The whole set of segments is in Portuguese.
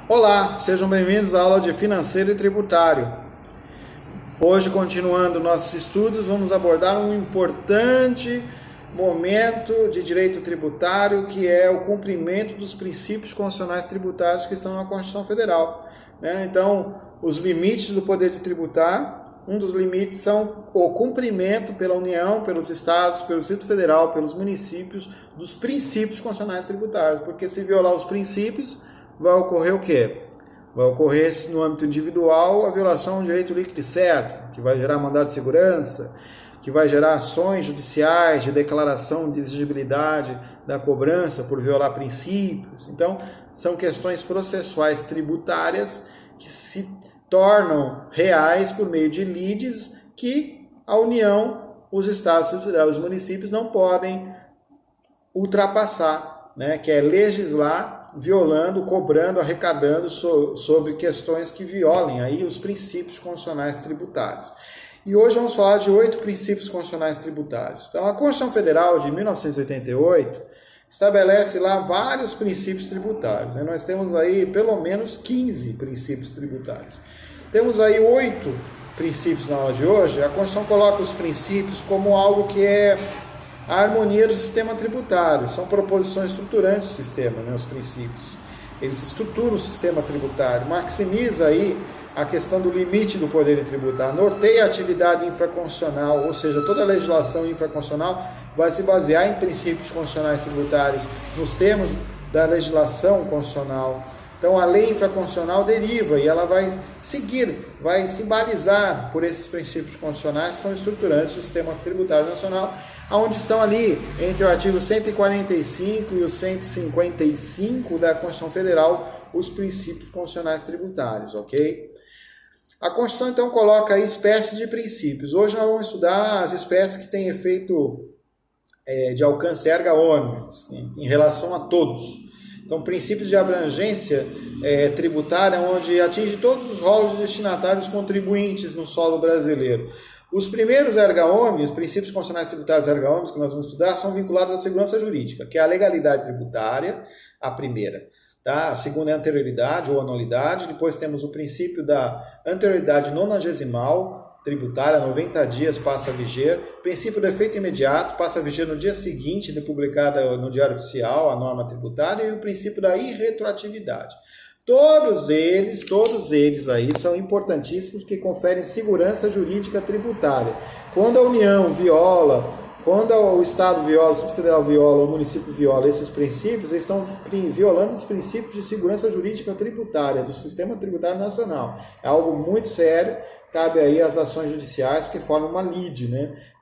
Olá, sejam bem-vindos à aula de Financeiro e Tributário. Hoje, continuando nossos estudos, vamos abordar um importante momento de direito tributário, que é o cumprimento dos princípios constitucionais tributários que estão na Constituição Federal. Então, os limites do poder de tributar, um dos limites são o cumprimento pela União, pelos estados, pelo Distrito Federal, pelos municípios, dos princípios constitucionais tributários, porque se violar os princípios, vai ocorrer o quê? Vai ocorrer, no âmbito individual, a violação do direito líquido e certo, que vai gerar mandado de segurança, que vai gerar ações judiciais de declaração de exigibilidade da cobrança por violar princípios. Então, são questões processuais tributárias que se tornam reais por meio de lides que a União, os estados federais, os municípios não podem ultrapassar, que é legislar violando, cobrando, arrecadando sobre questões que violem aí os princípios constitucionais tributários. E hoje vamos falar de 8 princípios constitucionais tributários. Então, a Constituição Federal de 1988 estabelece lá vários princípios tributários. Nós temos aí pelo menos 15 princípios tributários. Temos aí 8 princípios na aula de hoje. A Constituição coloca os princípios como algo que é a harmonia do sistema tributário. São proposições estruturantes do sistema, os princípios. Eles estruturam o sistema tributário, maximiza aí a questão do limite do poder de tributar, norteia a atividade infraconstitucional, ou seja, toda a legislação infraconstitucional vai se basear em princípios constitucionais tributários, nos termos da legislação constitucional. Então, a lei infraconstitucional deriva e ela vai seguir, vai se balizar por esses princípios constitucionais que são estruturantes do sistema tributário nacional, onde estão ali, entre o artigo 145 e o 155 da Constituição Federal, os princípios constitucionais tributários, ok? A Constituição, então, coloca aí espécies de princípios. Hoje nós vamos estudar as espécies que têm efeito de alcance erga omnes, em relação a todos. Então, princípios de abrangência tributária, onde atinge todos os rolos de destinatários contribuintes no solo brasileiro. Os primeiros erga omnes, os princípios constitucionais tributários erga omnes que nós vamos estudar, são vinculados à segurança jurídica, que é a legalidade tributária, a primeira. Tá? A segunda é a anterioridade ou anualidade. Depois temos o princípio da anterioridade nonagesimal tributária, 90 dias passa a viger. Princípio do efeito imediato, passa a viger no dia seguinte de publicada no Diário Oficial a norma tributária. E o princípio da irretroatividade. Todos eles aí são importantíssimos, que conferem segurança jurídica tributária. Quando a União viola, quando o Estado viola, o Distrito Federal viola, o município viola esses princípios, eles estão violando os princípios de segurança jurídica tributária do sistema tributário nacional. É algo muito sério, cabe aí as ações judiciais, porque formam uma lide,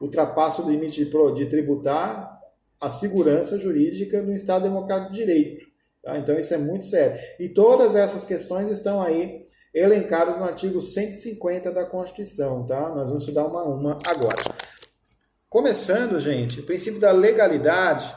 ultrapassa o limite de tributar a segurança jurídica do Estado Democrático de Direito. Tá? Então isso é muito sério. E todas essas questões estão aí elencadas no artigo 150 da Constituição. Tá? Nós vamos estudar uma a uma agora. Começando, gente, o princípio da legalidade,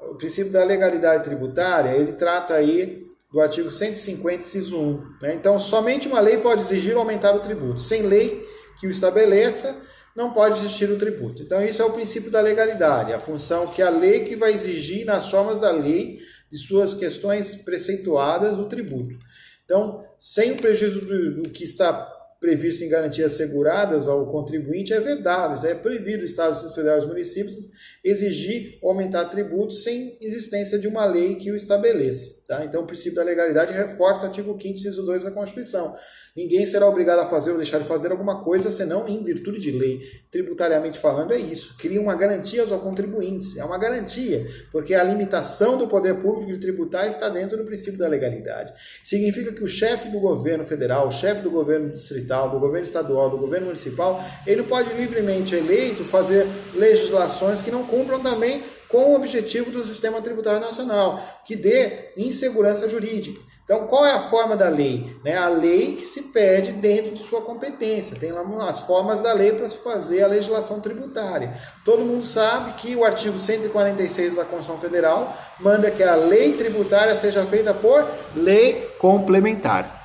o princípio da legalidade tributária, ele trata aí do artigo 150, inciso 1. Então, somente uma lei pode exigir ou aumentar o tributo. Sem lei que o estabeleça, não pode existir o tributo. Então, isso é o princípio da legalidade, a função que a lei que vai exigir nas formas da lei, de suas questões preceituadas, o tributo. Então, sem o prejuízo do que está previsto em garantias asseguradas ao contribuinte, é vedado, é proibido o Estado, o Distrito Federal e os municípios exigir ou aumentar tributos sem existência de uma lei que o estabeleça. Tá? Então, o princípio da legalidade reforça o artigo 5º, inciso 2 da Constituição. Ninguém será obrigado a fazer ou deixar de fazer alguma coisa senão em virtude de lei. Tributariamente falando, é isso. Cria uma garantia aos contribuintes. É uma garantia, porque a limitação do poder público de tributar está dentro do princípio da legalidade. Significa que o chefe do governo federal, o chefe do governo distrital, do governo estadual, do governo municipal, ele pode livremente eleito fazer legislações que não cumpram também com o objetivo do sistema tributário nacional, que dê insegurança jurídica. Então, qual é a forma da lei? A lei que se pede dentro de sua competência. Tem lá as formas da lei para se fazer a legislação tributária. Todo mundo sabe que o artigo 146 da Constituição Federal manda que a lei tributária seja feita por lei complementar.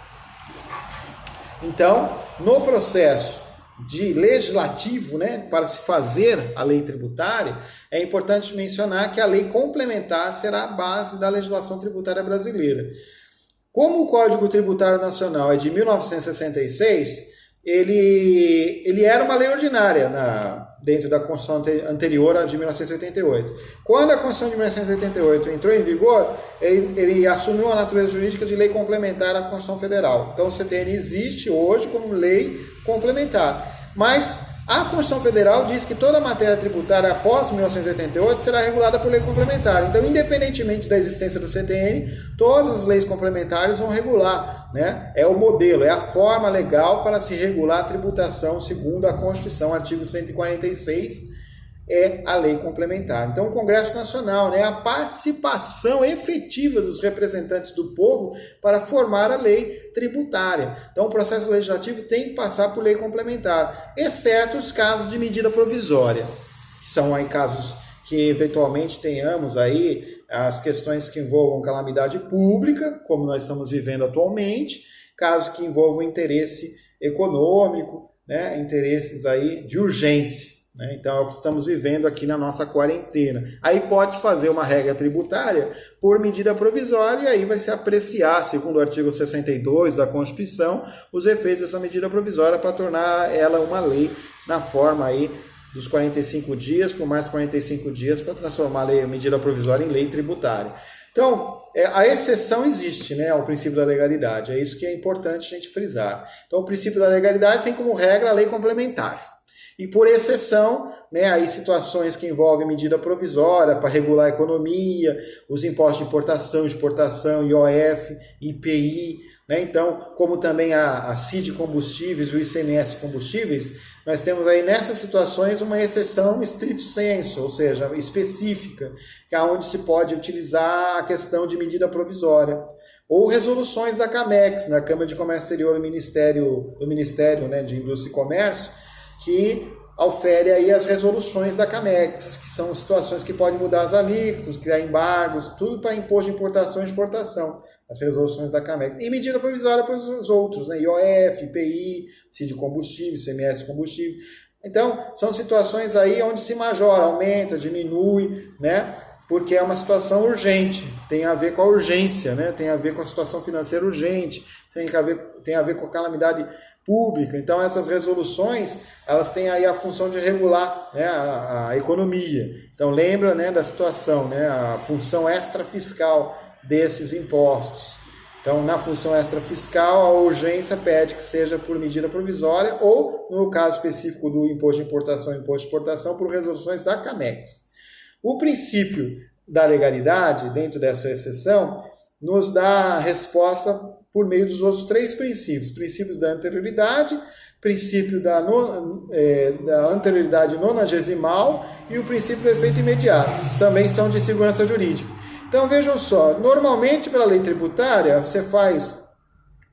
Então, no processo de legislativo, para se fazer a lei tributária, é importante mencionar que a lei complementar será a base da legislação tributária brasileira. Como o Código Tributário Nacional é de 1966, ele era uma lei ordinária dentro da Constituição anterior, a de 1988. Quando a Constituição de 1988 entrou em vigor, ele assumiu a natureza jurídica de lei complementar à Constituição Federal. Então o CTN existe hoje como lei complementar. Mas a Constituição Federal diz que toda matéria tributária após 1988 será regulada por lei complementar. Então, independentemente da existência do CTN, todas as leis complementares vão regular, né? É o modelo, é a forma legal para se regular a tributação segundo a Constituição, artigo 146, é a lei complementar. Então, o Congresso Nacional, né, a participação efetiva dos representantes do povo para formar a lei tributária. Então, o processo legislativo tem que passar por lei complementar, exceto os casos de medida provisória, que são aí casos que eventualmente tenhamos aí as questões que envolvam calamidade pública, como nós estamos vivendo atualmente, casos que envolvam interesse econômico, né, interesses aí de urgência. Então, é o que estamos vivendo aqui na nossa quarentena. Aí pode fazer uma regra tributária por medida provisória e aí vai se apreciar, segundo o artigo 62 da Constituição, os efeitos dessa medida provisória para tornar ela uma lei na forma aí dos 45 dias, por mais 45 dias, para transformar a medida provisória em lei tributária. Então, a exceção existe, né, ao princípio da legalidade. É isso que é importante a gente frisar. Então, o princípio da legalidade tem como regra a lei complementar. E por exceção, né, aí situações que envolvem medida provisória para regular a economia, os impostos de importação, exportação, IOF, IPI, né? Então, como também a CID combustíveis, o ICMS combustíveis, nós temos aí nessas situações uma exceção stricto sensu, ou seja, específica, que é onde se pode utilizar a questão de medida provisória. Ou resoluções da CAMEX, na Câmara de Comércio Exterior do Ministério, né, de Indústria e Comércio, que aufere aí as resoluções da CAMEX, que são situações que podem mudar as alíquotas, criar embargos, tudo para imposto de importação e exportação, as resoluções da CAMEX. E medida provisória para os outros, né? IOF, IPI, CID combustível, ICMS combustível. Então, são situações aí onde se majora, aumenta, diminui, né? Porque é uma situação urgente, tem a ver com a urgência, né? Tem a ver com a situação financeira urgente, tem a ver com a calamidade pública. Então, essas resoluções, elas têm aí a função de regular, né, a economia. Então, lembra, né, da situação, né, a função extrafiscal desses impostos. Então, na função extrafiscal, a urgência pede que seja por medida provisória ou, no caso específico do imposto de importação e imposto de exportação, por resoluções da CAMEX. O princípio da legalidade, dentro dessa exceção, nos dá resposta por meio dos outros três princípios. Princípios da anterioridade, princípio da anterioridade nonagesimal e o princípio do efeito imediato, que também são de segurança jurídica. Então, vejam só, normalmente pela lei tributária, você faz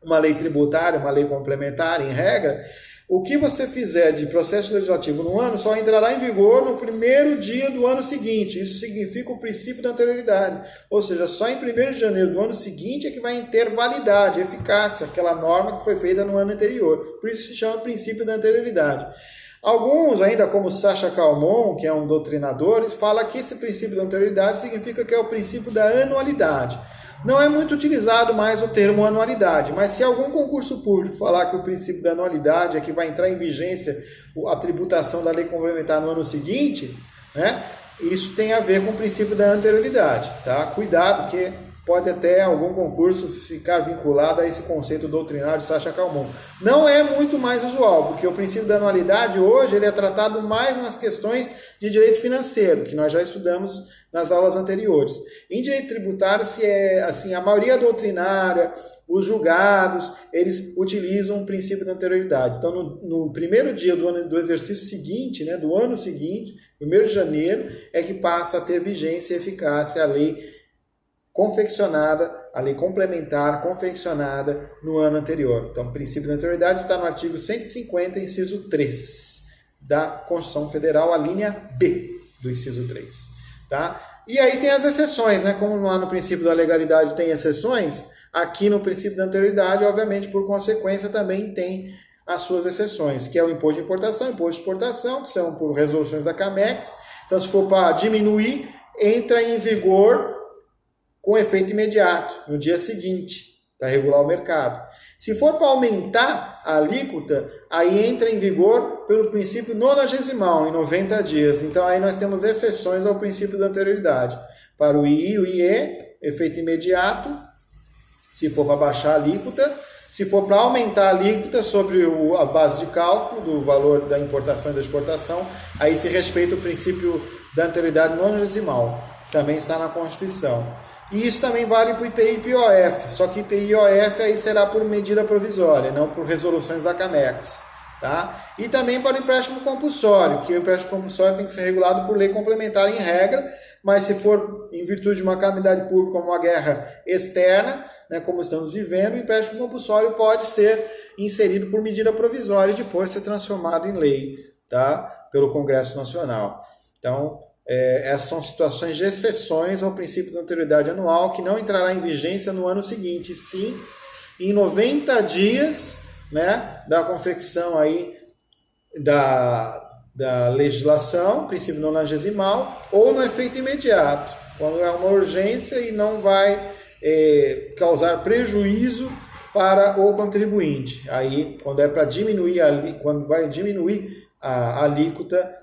uma lei tributária, uma lei complementar em regra, o que você fizer de processo legislativo no ano só entrará em vigor no primeiro dia do ano seguinte. Isso significa o princípio da anterioridade. Ou seja, só em 1º de janeiro do ano seguinte é que vai ter validade, eficácia, aquela norma que foi feita no ano anterior. Por isso se chama princípio da anterioridade. Alguns, ainda como Sacha Calmon, que é um doutrinador, fala que esse princípio da anterioridade significa que é o princípio da anualidade. Não é muito utilizado mais o termo anualidade, mas se algum concurso público falar que o princípio da anualidade é que vai entrar em vigência a tributação da lei complementar no ano seguinte, né, isso tem a ver com o princípio da anterioridade. Tá? Cuidado, porque pode até algum concurso ficar vinculado a esse conceito doutrinário de Sacha Calmon. Não é muito mais usual, porque o princípio da anualidade hoje ele é tratado mais nas questões de direito financeiro, que nós já estudamos nas aulas anteriores. Em direito tributário, a maioria doutrinária, os julgados, eles utilizam o princípio da anterioridade. Então, no primeiro dia do exercício seguinte, né, do ano seguinte, 1º de janeiro, é que passa a ter vigência e eficácia a lei confeccionada, a lei complementar confeccionada no ano anterior. Então, o princípio da anterioridade está no artigo 150, inciso 3 da Constituição Federal, a linha B do inciso 3. Tá? E aí tem as exceções, né? Como lá no princípio da legalidade tem exceções, aqui no princípio da anterioridade, obviamente, por consequência, também tem as suas exceções, que é o imposto de importação, imposto de exportação, que são por resoluções da CAMEX. Então, se for para diminuir, entra em vigor com efeito imediato, no dia seguinte. para regular o mercado. Se for para aumentar a alíquota, aí entra em vigor pelo princípio nonagesimal, em 90 dias. Então aí nós temos exceções ao princípio da anterioridade. Para o II e o IE, efeito imediato, se for para baixar a alíquota. Se for para aumentar a alíquota sobre a base de cálculo do valor da importação e da exportação, aí se respeita o princípio da anterioridade nonagesimal, que também está na Constituição. E isso também vale para o IPI e IPI-OF, só que IPI e IOF aí será por medida provisória, não por resoluções da CAMEX. Tá? E também para o empréstimo compulsório, que o empréstimo compulsório tem que ser regulado por lei complementar em regra, mas se for em virtude de uma calamidade pública como uma guerra externa, né, como estamos vivendo, o empréstimo compulsório pode ser inserido por medida provisória e depois ser transformado em lei, tá? Pelo Congresso Nacional. Então, essas são situações de exceções ao princípio da anterioridade anual, que não entrará em vigência no ano seguinte, sim em 90 dias, né, da confecção aí da legislação, princípio nonagesimal, ou no efeito imediato, quando é uma urgência e não vai causar prejuízo para o contribuinte. Aí, quando é para diminuir, quando vai diminuir a alíquota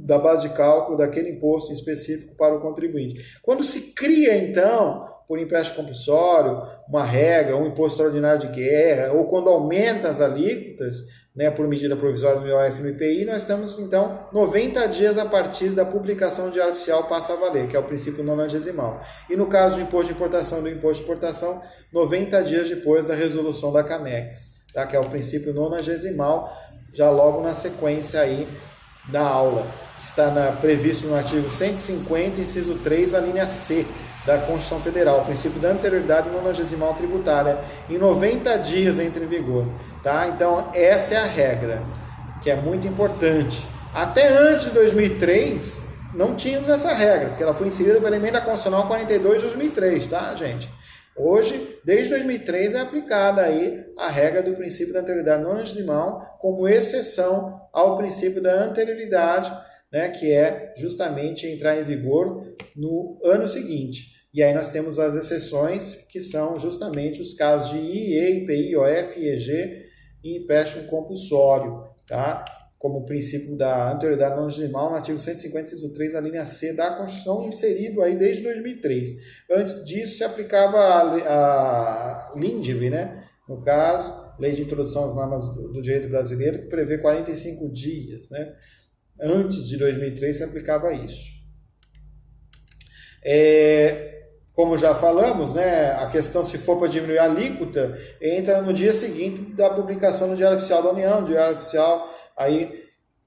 da base de cálculo daquele imposto específico para o contribuinte. Quando se cria, então, por empréstimo compulsório, uma regra, um imposto extraordinário de guerra, ou quando aumenta as alíquotas, né, por medida provisória no IOF e no IPI, nós temos, então, 90 dias a partir da publicação do Diário Oficial passa a valer, que é o princípio nonagesimal. E no caso do imposto de importação e do imposto de exportação, 90 dias depois da resolução da CAMEX, tá, que é o princípio nonagesimal, já logo na sequência aí da aula, que está previsto no artigo 150, inciso 3, a linha C, da Constituição Federal, o princípio da anterioridade nonagesimal tributária, em 90 dias entra em vigor. Tá? Então, essa é a regra, que é muito importante. Até antes de 2003, não tínhamos essa regra, porque ela foi inserida pela Emenda Constitucional 42 de 2003, tá, gente? Hoje, desde 2003, é aplicada aí a regra do princípio da anterioridade nonagesimal como exceção ao princípio da anterioridade, né, que é justamente entrar em vigor no ano seguinte. E aí nós temos as exceções, que são justamente os casos de IE, IPI, IOF, IEG e empréstimo compulsório, tá? Como princípio da anterioridade nonagesimal no artigo 150, inciso 3, a linha C da Constituição, inserido aí desde 2003. Antes disso, se aplicava a LINDB, né? No caso, Lei de Introdução às Normas do Direito Brasileiro, que prevê 45 dias, né? Antes de 2003 se aplicava isso. Como já falamos, né, a questão se for para diminuir a alíquota, entra no dia seguinte da publicação no Diário Oficial da União, Diário Oficial aí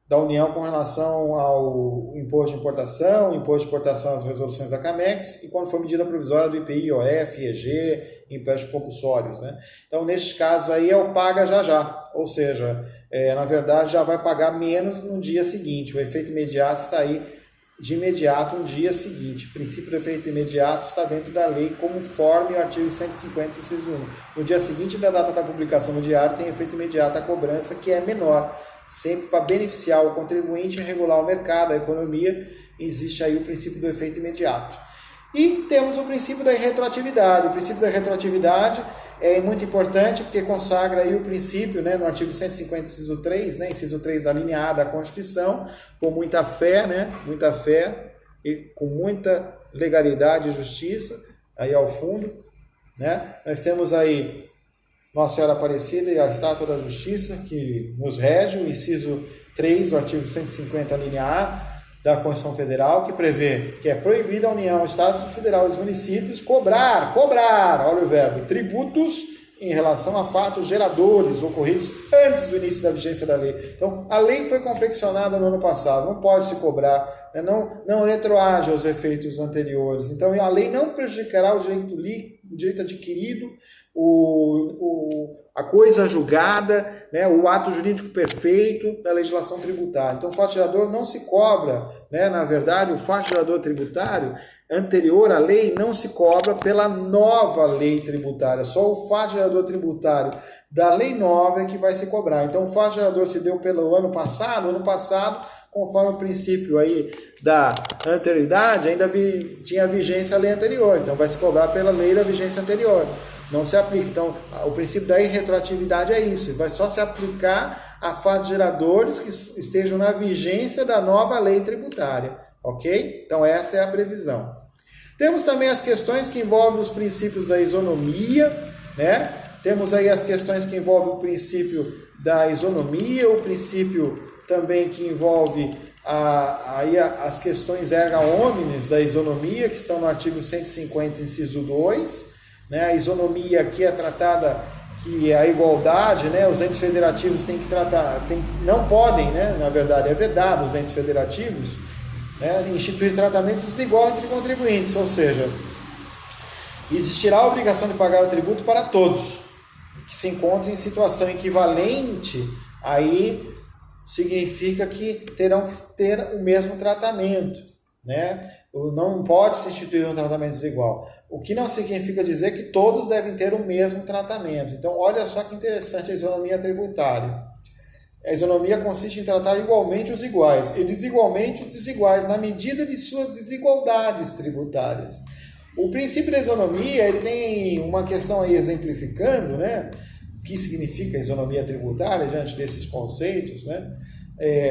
da União com relação ao imposto de importação, imposto de exportação às resoluções da CAMEX, e quando for medida provisória do IPI, IOF, IEG, empréstimos compulsórios, né? Então, nesses casos aí é o paga já já, ou seja, na verdade já vai pagar menos no dia seguinte. O efeito imediato está aí de imediato no dia seguinte. O princípio do efeito imediato está dentro da lei, conforme o artigo 150, inciso 1. No dia seguinte da data da publicação no diário, tem efeito imediato a cobrança, que é menor. Sempre para beneficiar o contribuinte e regular o mercado, a economia, existe aí o princípio do efeito imediato. E temos o princípio da retroatividade. O princípio da retroatividade é muito importante porque consagra aí o princípio, né, no artigo 150, inciso 3, né, inciso 3 da linha A da Constituição, com muita fé, né, muita fé e com muita legalidade e justiça, aí ao fundo, né, nós temos aí Nossa Senhora Aparecida e a Estátua da Justiça, que nos rege, o inciso 3 do artigo 150, linha A, da Constituição Federal, que prevê que é proibido a União, o Estado Federal e os municípios cobrar, olha o verbo, tributos em relação a fatos geradores ocorridos antes do início da vigência da lei. Então, a lei foi confeccionada no ano passado, não pode se cobrar, né? Não retroage aos efeitos anteriores. Então, a lei não prejudicará o direito adquirido, a coisa julgada, né, o ato jurídico perfeito da legislação tributária. Então, o fato gerador não se cobra, né, na verdade, o fato gerador tributário anterior à lei não se cobra pela nova lei tributária, só o fato gerador tributário da lei nova é que vai se cobrar. Então, o fato gerador se deu pelo ano passado, conforme o princípio aí da anterioridade, ainda tinha vigência a lei anterior, então vai se cobrar pela lei da vigência anterior. não se aplica. Então, o princípio da irretroatividade é isso, vai só se aplicar a fatos geradores que estejam na vigência da nova lei tributária, ok? Então, essa é a previsão. Temos também as questões que envolvem os princípios da isonomia, né? Temos aí as questões que envolvem o princípio da isonomia, o princípio também que envolve as questões erga omnes da isonomia, que estão no artigo 150, inciso 2. Né? A isonomia aqui é tratada que é a igualdade, né? Os entes federativos têm que tratar, não podem, né? Na verdade, é vedado os entes federativos, né? Instituir tratamento desigual entre contribuintes, ou seja, existirá a obrigação de pagar o tributo para todos que se encontrem em situação equivalente, aí significa que terão que ter o mesmo tratamento, né? Não pode se instituir um tratamento desigual. O que não significa dizer que todos devem ter o mesmo tratamento. Então, olha só que interessante a isonomia tributária. A isonomia consiste em tratar igualmente os iguais e desigualmente os desiguais na medida de suas desigualdades tributárias. O princípio da isonomia, ele tem uma questão aí exemplificando, né? O que significa isonomia tributária diante desses conceitos, né?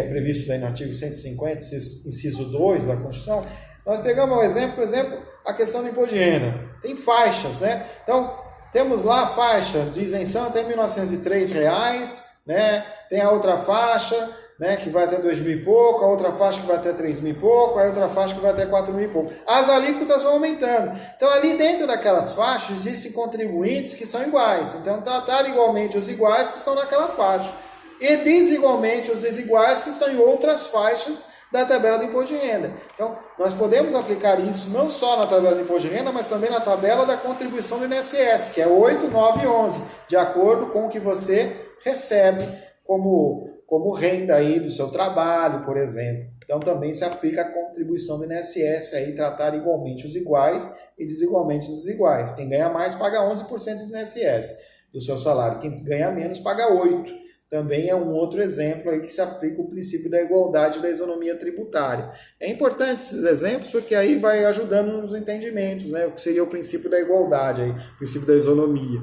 Previstos aí no artigo 150, inciso 2 da Constituição. Nós pegamos um exemplo, por exemplo, a questão do imposto de renda. Tem faixas, né? Então, temos lá a faixa de isenção até R$ 1.903, né? Tem a outra faixa, né, que vai até 2.000 e pouco, a outra faixa que vai até 3.000 e pouco, a outra faixa que vai até 4.000 e pouco. As alíquotas vão aumentando. Então, ali dentro daquelas faixas, existem contribuintes que são iguais. Então, tratar igualmente os iguais que estão naquela faixa. E desigualmente os desiguais que estão em outras faixas da tabela do imposto de renda. Então, nós podemos aplicar isso não só na tabela do imposto de renda, mas também na tabela da contribuição do INSS, que é 8, 9 e 11, de acordo com o que você recebe como renda aí do seu trabalho, por exemplo. Então, também se aplica a contribuição do INSS, aí tratar igualmente os iguais e desigualmente os desiguais. Quem ganha mais paga 11% do INSS do seu salário, quem ganha menos paga 8%. Também é um outro exemplo aí que se aplica o princípio da igualdade e da isonomia tributária. É importante esses exemplos porque aí vai ajudando nos entendimentos, né? O que seria o princípio da igualdade, aí, o princípio da isonomia.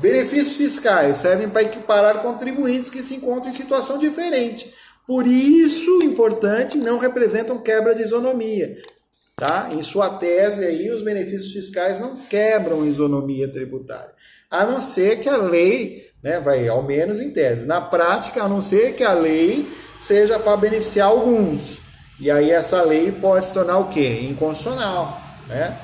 Benefícios fiscais servem para equiparar contribuintes que se encontram em situação diferente. Por isso, importante, não representam quebra de isonomia. Tá? Em sua tese, aí, os benefícios fiscais não quebram isonomia tributária. A não ser que a lei, né, vai, ao menos em tese. Na prática, a não ser que a lei seja para beneficiar alguns. E aí essa lei pode se tornar o quê? Inconstitucional. Né?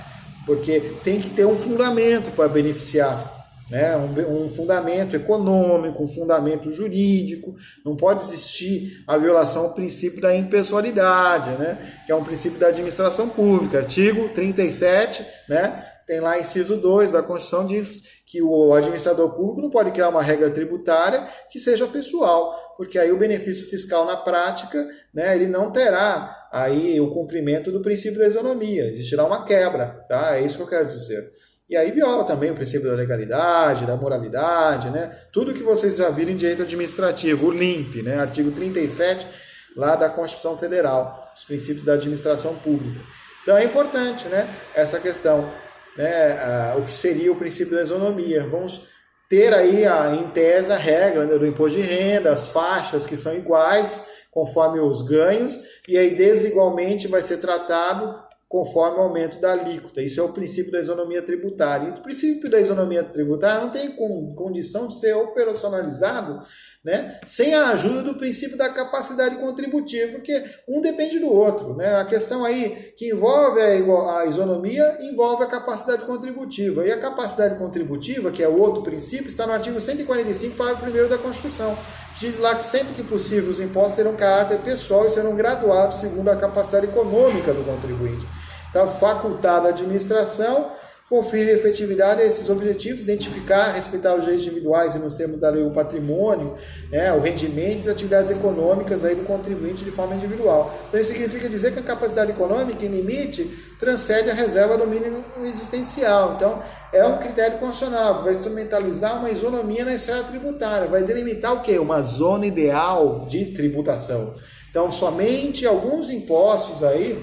Porque tem que ter um fundamento para beneficiar. Né, um fundamento econômico, um fundamento jurídico, não pode existir a violação ao princípio da impessoalidade, né, que é um princípio da administração pública. Artigo 37, né, tem lá inciso 2 da Constituição, diz que o administrador público não pode criar uma regra tributária que seja pessoal, porque aí o benefício fiscal na prática, né, ele não terá aí o cumprimento do princípio da isonomia, existirá uma quebra, tá? É isso que eu quero dizer. E aí viola também o princípio da legalidade, da moralidade, né? Tudo que vocês já viram em direito administrativo, o LIMP, né? Artigo 37, lá da Constituição Federal, os princípios da administração pública. Então é importante, né, essa questão, né, o que seria o princípio da isonomia. Vamos ter aí, em tese, a regra, né, do imposto de renda, as faixas que são iguais, conforme os ganhos, e aí desigualmente vai ser tratado conforme o aumento da alíquota. Isso é o princípio da isonomia tributária. E o princípio da isonomia tributária não tem condição de ser operacionalizado, né, sem a ajuda do princípio da capacidade contributiva, porque um depende do outro. Né? A questão aí que envolve a isonomia envolve a capacidade contributiva. E a capacidade contributiva, que é o outro princípio, está no artigo 145, parágrafo 1º da Constituição. Diz lá que sempre que possível os impostos terão caráter pessoal e serão graduados segundo a capacidade econômica do contribuinte. Então, facultada a administração, conferir efetividade a esses objetivos, identificar, respeitar os direitos individuais e nos termos da lei o patrimônio, né, o rendimento e as atividades econômicas aí do contribuinte de forma individual. Então, isso significa dizer que a capacidade econômica, em limite, transcende a reserva do mínimo existencial. Então, é um critério constitucional, vai instrumentalizar uma isonomia na esfera tributária, vai delimitar o quê? Uma zona ideal de tributação. Então, somente alguns impostos aí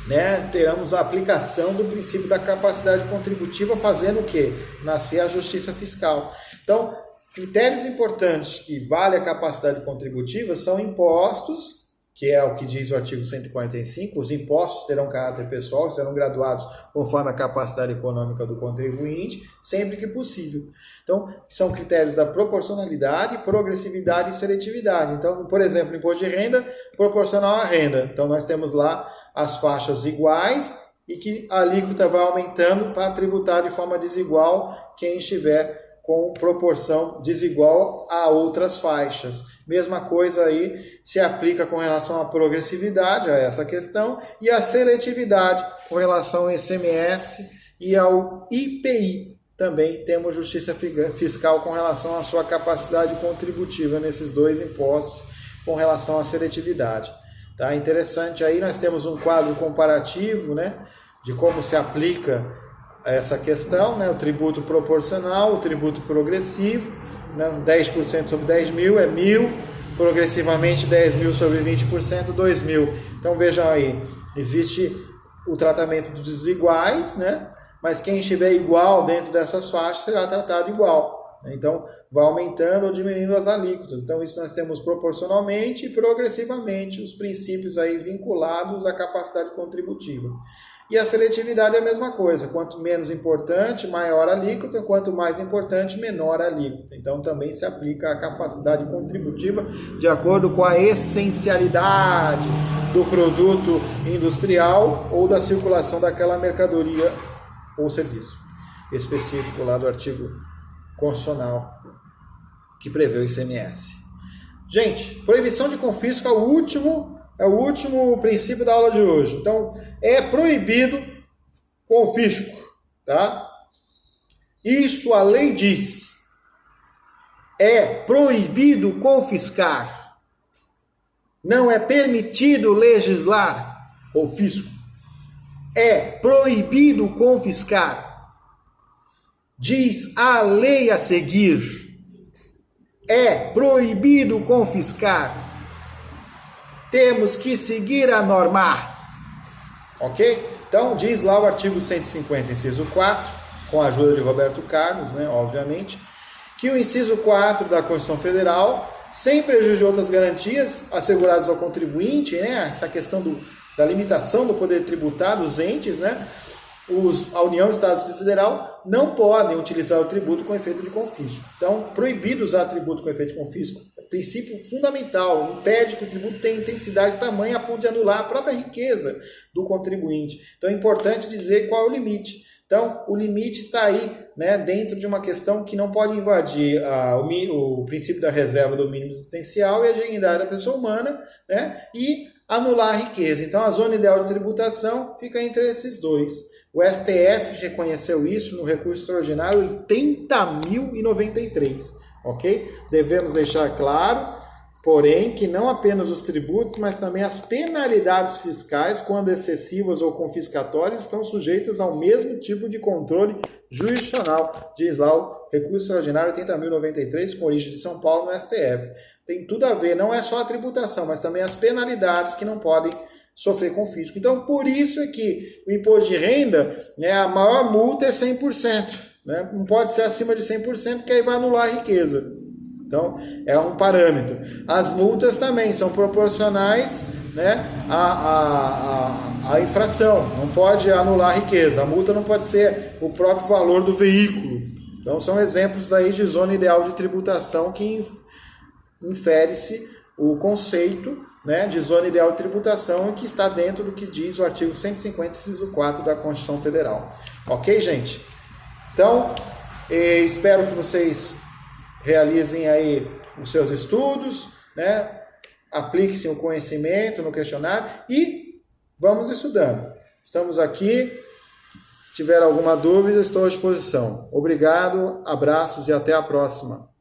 né, teremos a aplicação do princípio da capacidade contributiva, fazendo o quê? Nascer a justiça fiscal. Então, critérios importantes que vale a capacidade contributiva são impostos, que é o que diz o artigo 145, os impostos terão caráter pessoal, serão graduados conforme a capacidade econômica do contribuinte, sempre que possível. Então, são critérios da proporcionalidade, progressividade e seletividade. Então, por exemplo, imposto de renda proporcional à renda. Então, nós temos lá as faixas iguais e que a alíquota vai aumentando para tributar de forma desigual quem estiver com proporção desigual a outras faixas. Mesma coisa aí se aplica com relação à progressividade, a essa questão, e a seletividade com relação ao ICMS e ao IPI. Também temos justiça fiscal com relação à sua capacidade contributiva nesses dois impostos com relação à seletividade. Tá? Interessante aí, nós temos um quadro comparativo, né, de como se aplica essa questão, né, o tributo proporcional, o tributo progressivo, né, 10% sobre 10 mil é 1.000, progressivamente 10 mil sobre 20%, 2 mil. Então vejam aí, existe o tratamento dos desiguais, né, mas quem estiver igual dentro dessas faixas será tratado igual. Então, vai aumentando ou diminuindo as alíquotas. Então, isso nós temos proporcionalmente e progressivamente os princípios aí vinculados à capacidade contributiva. E a seletividade é a mesma coisa. Quanto menos importante, maior a alíquota. Quanto mais importante, menor a alíquota. Então, também se aplica a capacidade contributiva de acordo com a essencialidade do produto industrial ou da circulação daquela mercadoria ou serviço específico lá do artigo constitucional que prevê o ICMS. Gente, proibição de confisco é o último princípio da aula de hoje. Então, é proibido confisco, tá? Isso a lei diz. É proibido confiscar. Não é permitido legislar confisco. É proibido confiscar. Diz a lei a seguir. É proibido confiscar. Temos que seguir a norma. Ok? Então, diz lá o artigo 150, inciso 4, com a ajuda de Roberto Carlos, né, obviamente, que o inciso 4 da Constituição Federal, sem prejuízo de outras garantias asseguradas ao contribuinte, né, essa questão da limitação do poder tributário dos entes, né, a União, Estado e Distrito Federal não podem utilizar o tributo com efeito de confisco. Então, proibido usar tributo com efeito de confisco é princípio fundamental, impede que o tributo tenha intensidade tamanha a ponto de anular a própria riqueza do contribuinte. Então, é importante dizer qual é o limite. Então, o limite está aí, né, dentro de uma questão que não pode invadir o princípio da reserva do mínimo existencial e a dignidade da pessoa humana, né, e anular a riqueza. Então, a zona ideal de tributação fica entre esses dois. O STF reconheceu isso no recurso extraordinário 80.093, ok? Devemos deixar claro, porém, que não apenas os tributos, mas também as penalidades fiscais, quando excessivas ou confiscatórias, estão sujeitas ao mesmo tipo de controle jurisdicional, diz lá o recurso extraordinário 80.093, com origem de São Paulo, no STF. Tem tudo a ver, não é só a tributação, mas também as penalidades que não podem sofrer confisco. Então, por isso é que o imposto de renda, né, a maior multa é 100%. Né? Não pode ser acima de 100%, porque aí vai anular a riqueza. Então, é um parâmetro. As multas também são proporcionais, né, à infração. Não pode anular a riqueza. A multa não pode ser o próprio valor do veículo. Então, são exemplos daí de zona ideal de tributação que infere-se o conceito, né, de zona ideal de tributação que está dentro do que diz o artigo 150, inciso 4 da Constituição Federal. Ok, gente? Então, espero que vocês realizem aí os seus estudos, né, apliquem o conhecimento no questionário e vamos estudando. Estamos aqui. Se tiver alguma dúvida, estou à disposição. Obrigado, abraços e até a próxima.